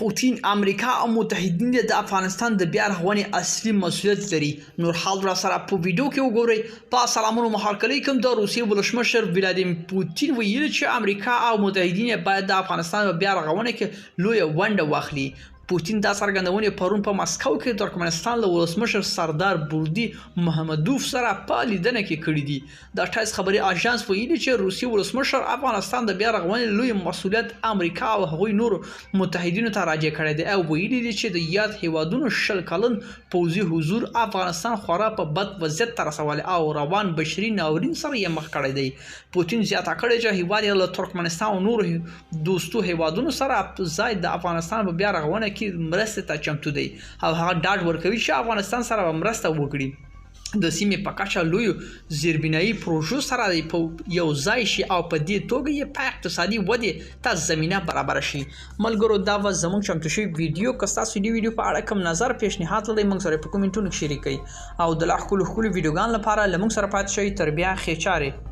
پوتین امریکا او متحدین د افغانستان د بیا رغونې اصلي مسؤلیت لري. نور حال را سره په ویډیو کې وګورئ. په سلامونو محرک علیکم. د روسیې ولسمشر ولادیمیر پوتین ویلي چې امریکا او متحدین باید د افغانستان په بیا رغونه کې لویه ونډه واخلي. پوتین دا څرګندونې پرون په مسکو کې د ترکمنستان له ولسمشر سردار بوردی محمدوف سره په لیدنه کې کړې دي. د ټایس خبري اژانس ویلي چې روسي ولسمشر افغانستان د بیا رغونې لوی مسؤلیت امریکا او هغوی نور متحدینو ته راجع کړی دی او ویلي دي چې د یاد هیوادونو 20 کلن پوځي حضور افغانستان خورا په بد وضعیت ته رسولی او روان بشري ناورین سره یې مخ کړی دی. پوتین زیاته کړې چې هیواد یې له ترکمنستان او نور دوستو هیوادونو سره ځای د افغانستان په بیا رغونه کې مرسته ته چمتو دی او هغه ډاډ ورکوي چې افغانستان سره مرسته وکړي. د سیمې په کچه لویو زیربنایي پروژو سره یو ځای شي او په دې توګه یې په اقتصادي ودې ته زمینه برابره شي. ملګرو دا و زموږ چمتو شوی ویډیو. که ستاسو دې ویډیو په اړه کوم نظر پیشنهاد لرئ موږ سره په کومنټونو کې شریک کړئ او د لا ښکلو ویډیوګانو لپاره له موږ سره پاتې شئ. تر بیا ښې چارې.